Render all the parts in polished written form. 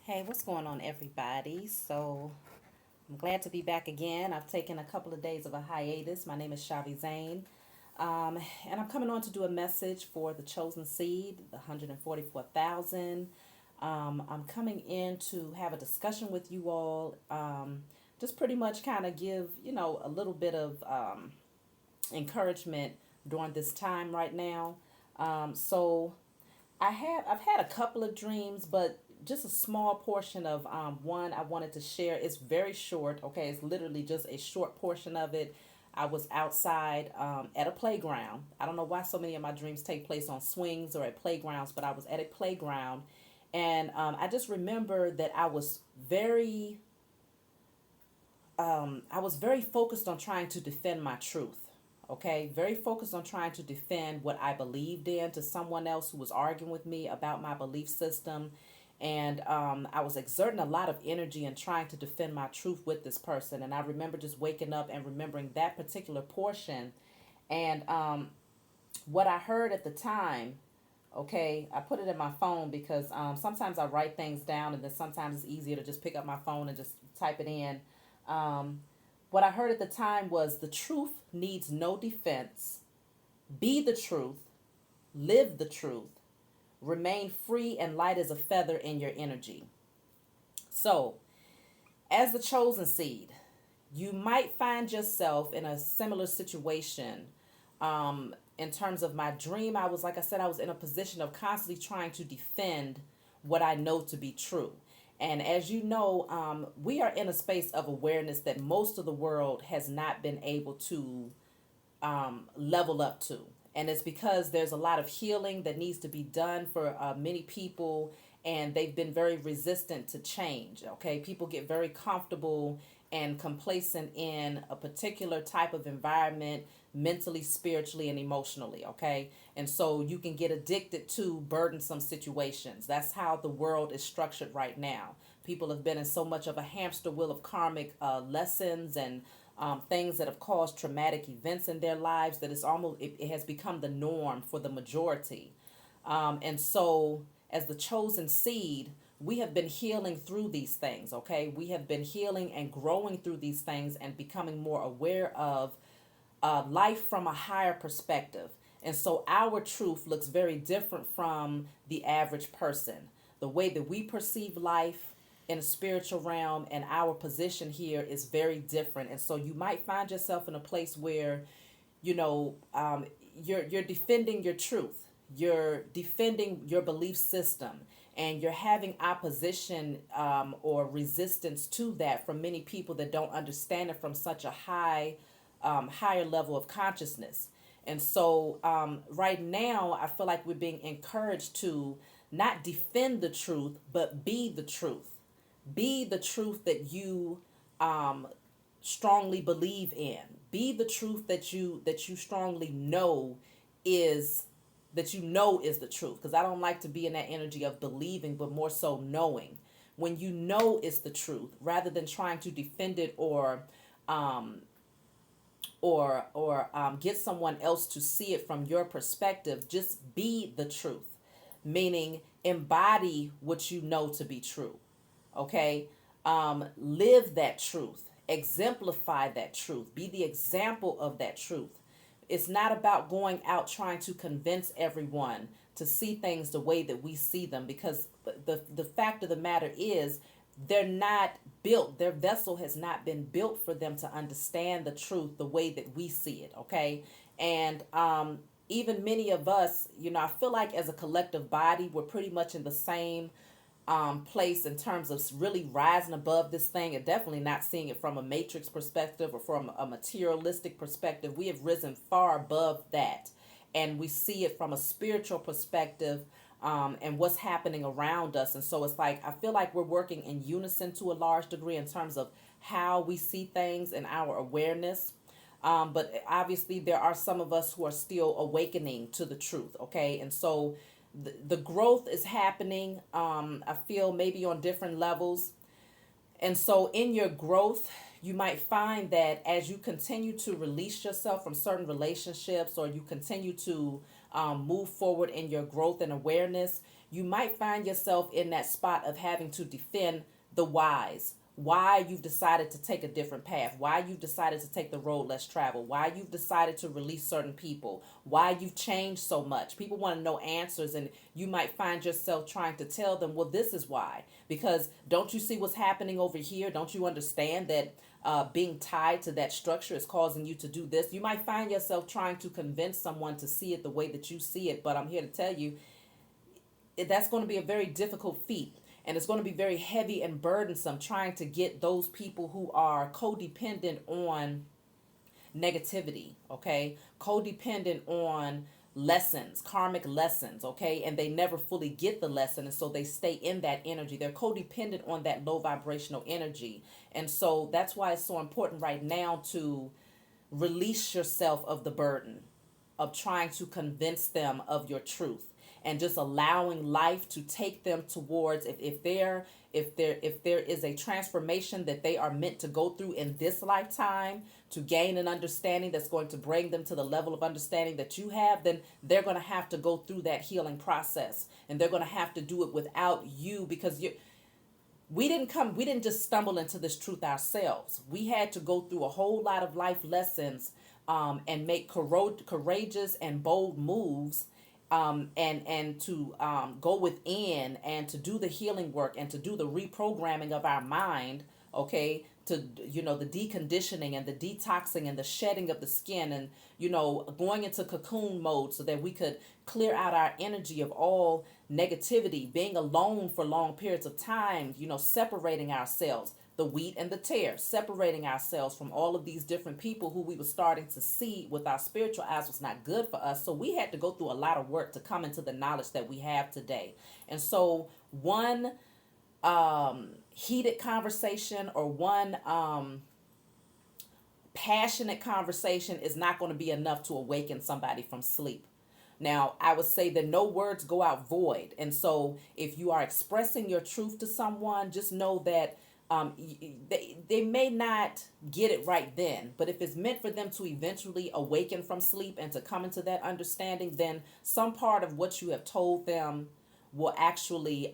Hey, what's going on, everybody? I'm glad to be back again. I've taken a couple of days of a hiatus. My name is Shavi Zane, um, and I'm coming on to do a message for the chosen seed, the 144,000. I'm coming in to have a discussion with you all, just pretty much kind of give, a little bit of encouragement during this time right now. So I've had a couple of dreams, but just a small portion of one I wanted to share. It's very short. Okay, it's literally just a short portion of it. I was outside at a playground. I don't know why so many of my dreams take place on swings or at playgrounds, but I was at a playground, and I just remember that I was very focused on trying to defend my truth. Okay, very focused on trying to defend what I believed in to someone else who was arguing with me about my belief system. And I was exerting a lot of energy and trying to defend my truth with this person. And I remember just waking up and remembering that particular portion. And what I heard at the time, okay, I put it in my phone because sometimes I write things down and then sometimes it's easier to just pick up my phone and just type it in. Um, what I heard at the time was the truth needs no defense. Be the truth, live the truth, remain free and light as a feather in your energy. So, as the chosen seed, you might find yourself in a similar situation. In terms of my dream, like I said, I was in a position of constantly trying to defend what I know to be true. And as you know, we are in a space of awareness that most of the world has not been able to level up to. And it's because there's a lot of healing that needs to be done for many people, and they've been very resistant to change. Okay, people get very comfortable and complacent in a particular type of environment, mentally, spiritually, and emotionally. Okay, and so you can get addicted to burdensome situations. That's how the world is structured right now. People have been in so much of a hamster wheel of karmic lessons and things that have caused traumatic events in their lives that it has become the norm for the majority. And so, as the chosen seed, we have been healing through these things, okay? We have been healing and growing through these things and becoming more aware of life from a higher perspective. And so, our truth looks very different from the average person. The way that we perceive life in a spiritual realm and our position here is very different. And so, you might find yourself in a place where you know um, you're defending your truth, you're defending your belief system, and you're having opposition or resistance to that from many people that don't understand it from such a higher level of consciousness. And so right now I feel like we're being encouraged to not defend the truth but be the truth. Be the truth that you um, strongly believe in. Be the truth that you strongly know is is the truth, because I don't like to be in that energy of believing but more so knowing. When you know it's the truth, rather than trying to defend it um or get someone else to see it from your perspective, just be the truth, meaning embody what you know to be true. Okay, live that truth, exemplify that truth, be the example of that truth. It's not about going out trying to convince everyone to see things the way that we see them, because the fact of the matter is they're not built, their vessel has not been built for them to understand the truth the way that we see it. Okay, and even many of us, I feel like as a collective body we're pretty much in the same place in terms of really rising above this thing, and definitely not seeing it from a matrix perspective or from a materialistic perspective. We have risen far above that, and we see it from a spiritual perspective, and what's happening around us. And so it's like I feel like we're working in unison to a large degree in terms of how we see things and our awareness. But obviously, there are some of us who are still awakening to the truth, okay? And so the growth is happening, I feel, maybe on different levels. And so, in your growth, you might find that as you continue to release yourself from certain relationships, or you continue to move forward in your growth and awareness, you might find yourself in that spot of having to defend the whys. Why you've decided to take a different path, why you've decided to take the road less traveled, why you've decided to release certain people, why you've changed so much. People want to know answers, and you might find yourself trying to tell them, well, this is why. Because don't you see what's happening over here? Don't you understand that being tied to that structure is causing you to do this? You might find yourself trying to convince someone to see it the way that you see it, but I'm here to tell you that's going to be a very difficult feat. And it's going to be very heavy and burdensome trying to get those people who are codependent on negativity, okay? Codependent on lessons, karmic lessons, okay? And they never fully get the lesson, and so they stay in that energy. They're codependent on that low vibrational energy. And so that's why it's so important right now to release yourself of the burden of trying to convince them of your truth, and just allowing life to take them towards, if there is a transformation that they are meant to go through in this lifetime to gain an understanding that's going to bring them to the level of understanding that you have, then they're going to have to go through that healing process, and they're going to have to do it without you, because we didn't just stumble into this truth ourselves. We had to go through a whole lot of life lessons, and make courageous and bold moves, and to go within and to do the healing work and to do the reprogramming of our mind, okay, to the deconditioning and the detoxing and the shedding of the skin, and going into cocoon mode so that we could clear out our energy of all negativity, being alone for long periods of time, separating ourselves, the wheat and the tare, separating ourselves from all of these different people who we were starting to see with our spiritual eyes was not good for us. So we had to go through a lot of work to come into the knowledge that we have today. And so one heated conversation or one passionate conversation is not going to be enough to awaken somebody from sleep. Now, I would say that no words go out void. And so if you are expressing your truth to someone, just know that they may not get it right then, but if it's meant for them to eventually awaken from sleep and to come into that understanding, then some part of what you have told them will actually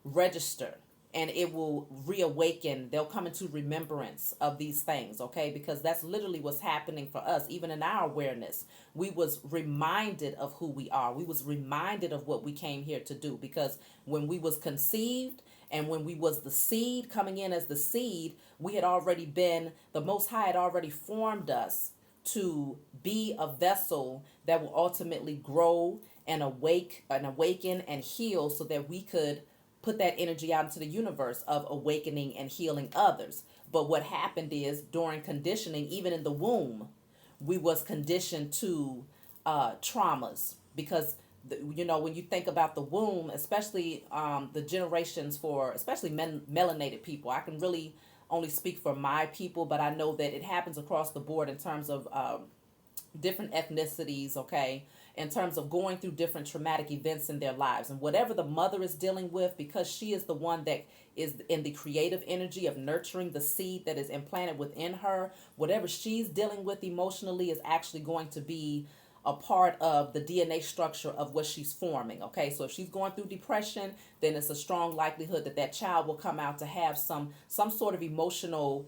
register, and it will reawaken. They'll come into remembrance of these things, okay? Because that's literally what's happening for us. Even in our awareness, we was reminded of who we are. We was reminded of what we came here to do, because when we was conceived and when we was the seed coming in as the seed, we had already been, the Most High had already formed us to be a vessel that will ultimately grow and awaken and heal, so that we could put that energy out into the universe of awakening and healing others. But what happened is, during conditioning, even in the womb, we was conditioned to traumas, because when you think about the womb, especially the generations for especially melanated people, I can really only speak for my people, but I know that it happens across the board in terms of different ethnicities, okay, in terms of going through different traumatic events in their lives. And whatever the mother is dealing with, because she is the one that is in the creative energy of nurturing the seed that is implanted within her, whatever she's dealing with emotionally is actually going to be a part of the DNA structure of what she's forming, okay? So if she's going through depression, then it's a strong likelihood that that child will come out to have some sort of emotional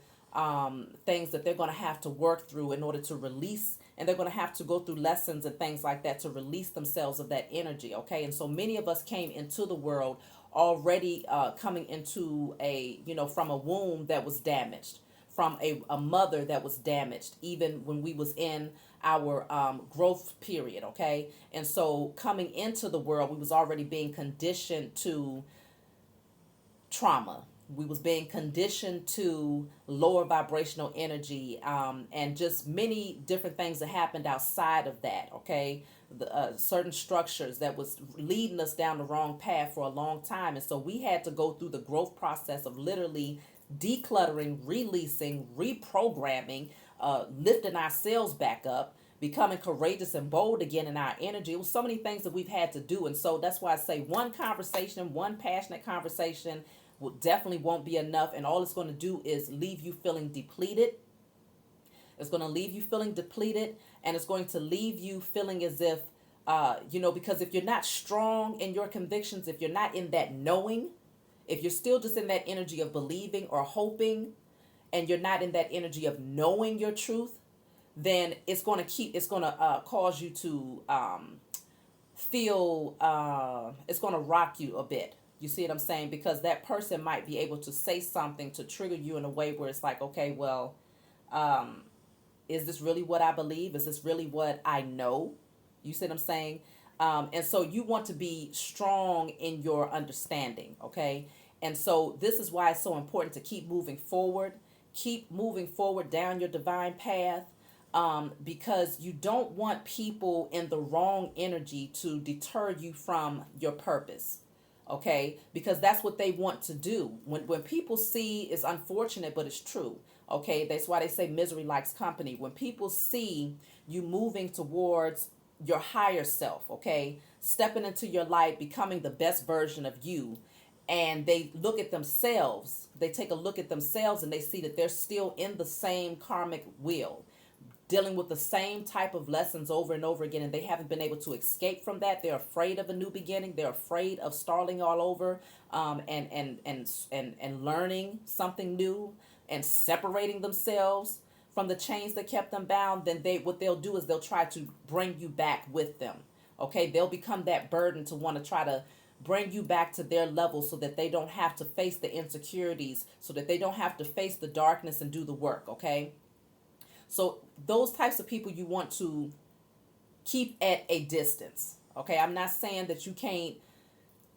things that they're going to have to work through in order to release, and they're going to have to go through lessons and things like that to release themselves of that energy, okay? And so many of us came into the world already coming into from a womb that was damaged, from a mother that was damaged, even when we was in our growth period, okay? And so coming into the world, we was already being conditioned to trauma. We was being conditioned to lower vibrational energy, and just many different things that happened outside of that, okay? Certain structures that was leading us down the wrong path for a long time. And so we had to go through the growth process of literally decluttering, releasing, reprogramming, lifting ourselves back up, becoming courageous and bold again in our energy. It was so many things that we've had to do. And so that's why I say one conversation, one passionate conversation definitely won't be enough, and all it's going to do is leave you feeling depleted. It's going to leave you feeling depleted, and it's going to leave you feeling as if Because if you're not strong in your convictions, if you're not in that knowing, if you're still just in that energy of believing or hoping, and you're not in that energy of knowing your truth, then it's going to cause you to feel, it's going to rock you a bit. You see what I'm saying? Because that person might be able to say something to trigger you in a way where it's like, okay, well, is this really what I believe? Is this really what I know? You see what I'm saying? And so you want to be strong in your understanding, okay? And so this is why it's so important to keep moving forward. Keep moving forward down your divine path, because you don't want people in the wrong energy to deter you from your purpose. Okay, because that's what they want to do. When people see, it's unfortunate, but it's true. Okay, that's why they say misery likes company. When people see you moving towards your higher self, okay, stepping into your light, becoming the best version of you, and they look at themselves, they take a look at themselves and they see that they're still in the same karmic wheel, dealing with the same type of lessons over and over again, and they haven't been able to escape from that. They're afraid of a new beginning. They're afraid of starting all over, and learning something new and separating themselves from the chains that kept them bound. Then what they'll do is they'll try to bring you back with them. Okay, they'll become that burden to want to try to bring you back to their level so that they don't have to face the insecurities, so that they don't have to face the darkness and do the work. Okay. So those types of people you want to keep at a distance. Okay, I'm not saying that you can't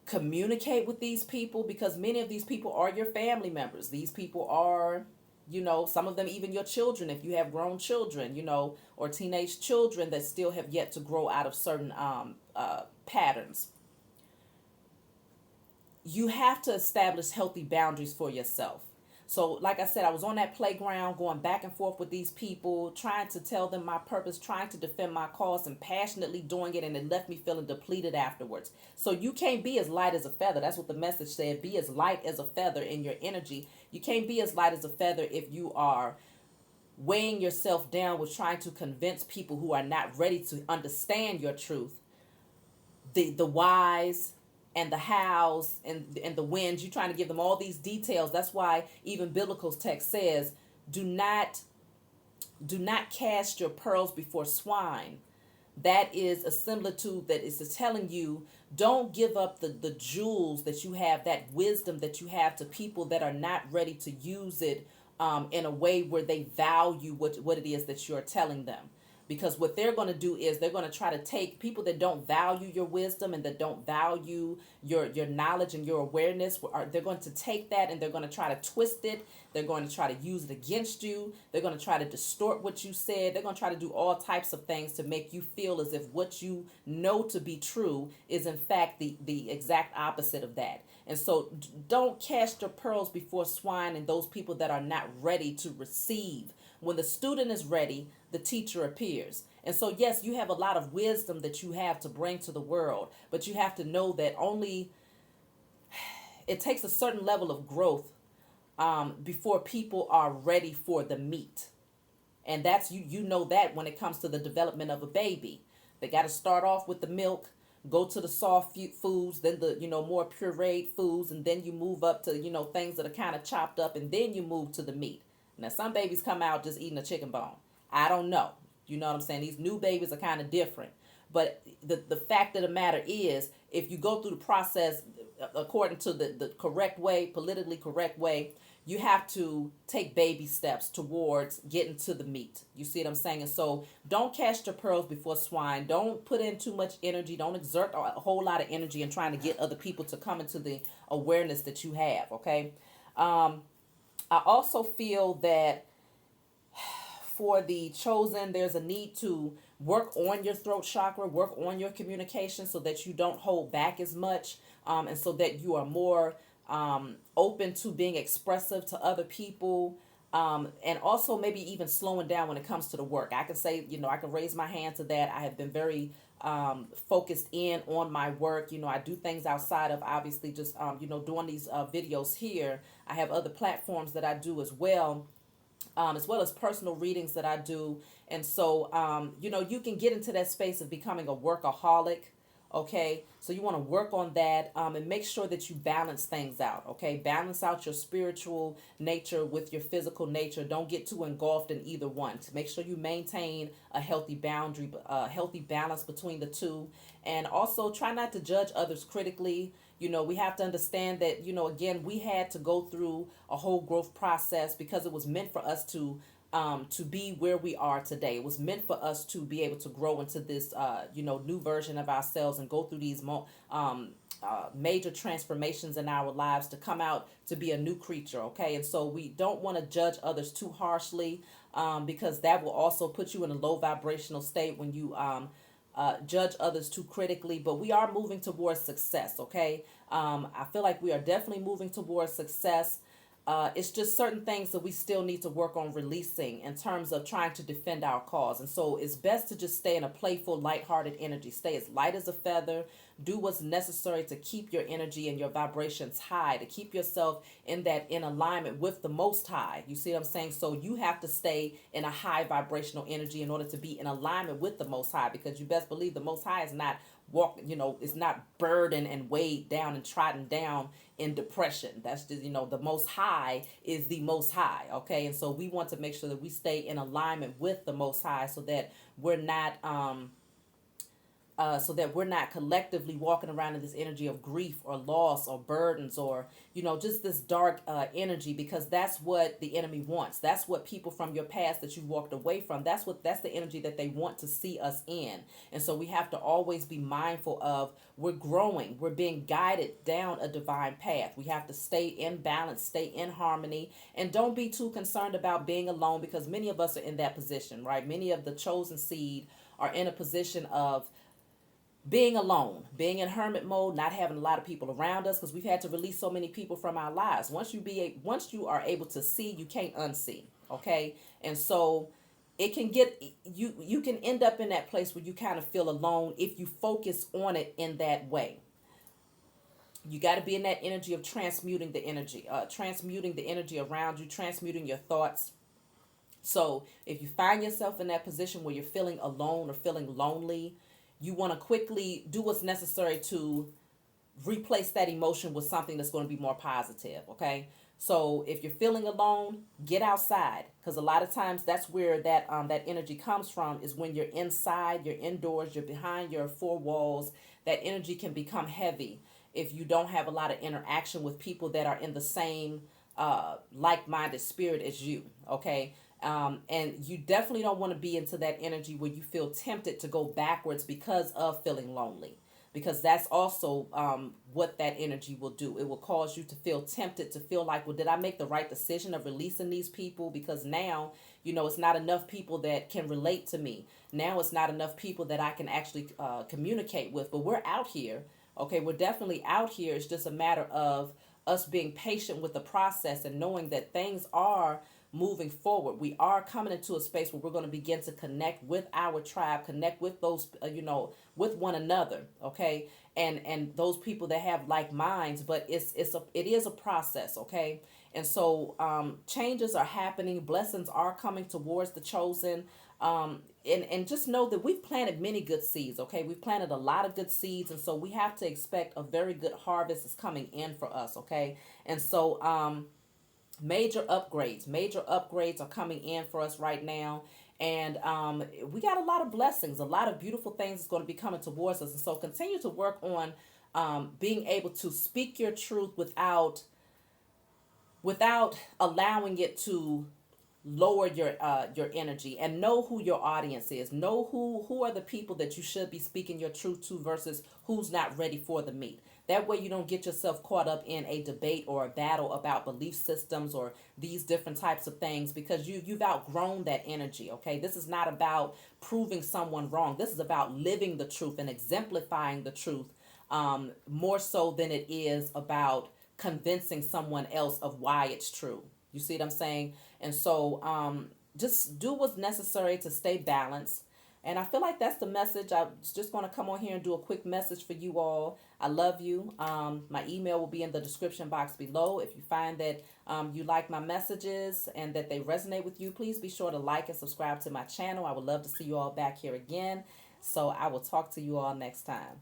communicate with these people, because many of these people are your family members. These people are, some of them even your children, if you have grown children, or teenage children that still have yet to grow out of certain patterns. You have to establish healthy boundaries for yourself. So like I said, I was on that playground going back and forth with these people, trying to tell them my purpose, trying to defend my cause, and passionately doing it, and it left me feeling depleted afterwards. So you can't be as light as a feather. That's what the message said. Be as light as a feather in your energy. You can't be as light as a feather if you are weighing yourself down with trying to convince people who are not ready to understand your truth, the whys and the hows and the whens. You're trying to give them all these details. That's why even biblical text says, do not cast your pearls before swine. That is a similitude that is telling you, don't give up the jewels that you have, that wisdom that you have, to people that are not ready to use it in a way where they value what it is that you're telling them. Because what they're going to do is they're going to try to take people that don't value your wisdom and that don't value your knowledge and your awareness. They're going to take that and they're going to try to twist it. They're going to try to use it against you. They're going to try to distort what you said. They're going to try to do all types of things to make you feel as if what you know to be true is in fact the exact opposite of that. And so don't cast your pearls before swine and those people that are not ready to receive. When the student is ready, the teacher appears. And so, yes, you have a lot of wisdom that you have to bring to the world, but you have to know that it takes a certain level of growth before people are ready for the meat. And that's, you know that when it comes to the development of a baby. They got to start off with the milk, go to the soft foods, then the, more pureed foods, and then you move up to, things that are kind of chopped up, and then you move to the meat. Now, some babies come out just eating a chicken bone. I don't know. You know what I'm saying? These new babies are kind of different. But the fact of the matter is, if you go through the process according to the correct way, politically correct way, you have to take baby steps towards getting to the meat. You see what I'm saying? And so don't cast your pearls before swine. Don't put in too much energy. Don't exert a whole lot of energy in trying to get other people to come into the awareness that you have, okay? I also feel that for the chosen, there's a need to work on your throat chakra, work on your communication so that you don't hold back as much, and so that you are more open to being expressive to other people, and also maybe even slowing down when it comes to the work. I can say, I can raise my hand to that. I have been very focused in on my work. I do things outside of obviously just, doing these videos here. I have other platforms that I do as well. as well as personal readings that I do. And so, you can get into that space of becoming a workaholic. Okay, so you want to work on that, and make sure that you balance things out. Okay, balance out your spiritual nature with your physical nature. Don't get too engulfed in either one. To make sure you maintain a healthy boundary, a healthy balance between the two, and also try not to judge others critically. We have to understand that, again, we had to go through a whole growth process because it was meant for us to be where we are today. It was meant for us to be able to grow into this, new version of ourselves and go through these major transformations in our lives to come out to be a new creature. Okay, and so we don't want to judge others too harshly, because that will also put you in a low vibrational state when you judge others too critically. But we are moving towards success. Okay, I feel like we are definitely moving towards success. It's just certain things that we still need to work on releasing in terms of trying to defend our cause. And so it's best to just stay in a playful, lighthearted energy. Stay as light as a feather. Do what's necessary to keep your energy and your vibrations high, to keep yourself in alignment with the Most High. You see what I'm saying? So you have to stay in a high vibrational energy in order to be in alignment with the Most High, because you best believe the Most High is not it's not burdened and weighed down and trodden down in depression. That's just, the Most High is the Most High. Okay, and so we want to make sure that we stay in alignment with the Most High, so that we're not collectively walking around in this energy of grief or loss or burdens, or just this dark energy, because that's what the enemy wants. That's what people from your past that you walked away from, that's the energy that they want to see us in. And so we have to always be mindful of, we're growing, we're being guided down a divine path. We have to stay in balance, stay in harmony, and don't be too concerned about being alone, because many of us are in that position, right? Many of the chosen seed are in a position of being alone, being in hermit mode, not having a lot of people around us, because we've had to release so many people from our lives. Once you are able to see, you can't unsee. Okay, and so it can get you can end up in that place where you kind of feel alone if you focus on it in that way. You got to be in that energy of transmuting the energy around you, transmuting your thoughts. So if you find yourself in that position where you're feeling alone or feeling lonely, you want to quickly do what's necessary to replace that emotion with something that's going to be more positive. Okay, so if you're feeling alone, get outside, because a lot of times that's where that energy comes from, is when you're inside, you're indoors, you're behind your four walls. That energy can become heavy if you don't have a lot of interaction with people that are in the same like-minded spirit as you. Okay, and you definitely don't want to be into that energy where you feel tempted to go backwards because of feeling lonely, because that's also what that energy will do. It will cause you to feel tempted, to feel like, well, did I make the right decision of releasing these people? Because now, it's not enough people that can relate to me. Now it's not enough people that I can actually communicate with. But we're out here. Okay, we're definitely out here. It's just a matter of us being patient with the process and knowing that things are moving forward. We are coming into a space where we're going to begin to connect with our tribe, connect with those, with one another. Okay, and those people that have like minds. But it is a process. Okay, and so changes are happening, blessings are coming towards the chosen. And just know that we've planted many good seeds. Okay, we've planted a lot of good seeds, and so we have to expect a very good harvest is coming in for us. Okay, and so major upgrades are coming in for us right now. And we got a lot of blessings, a lot of beautiful things is going to be coming towards us. And so continue to work on being able to speak your truth without allowing it to lower your energy, and know who your audience is. Know who are the people that you should be speaking your truth to versus who's not ready for the meat. That way you don't get yourself caught up in a debate or a battle about belief systems or these different types of things, because you've outgrown that energy. Okay, this is not about proving someone wrong. This is about living the truth and exemplifying the truth, more so than it is about convincing someone else of why it's true. You see what I'm saying? And so just do what's necessary to stay balanced. And I feel like that's the message. I was just going to come on here and do a quick message for you all. I love you. My email will be in the description box below. If you find that you like my messages and that they resonate with you, please be sure to like and subscribe to my channel. I would love to see you all back here again. So I will talk to you all next time.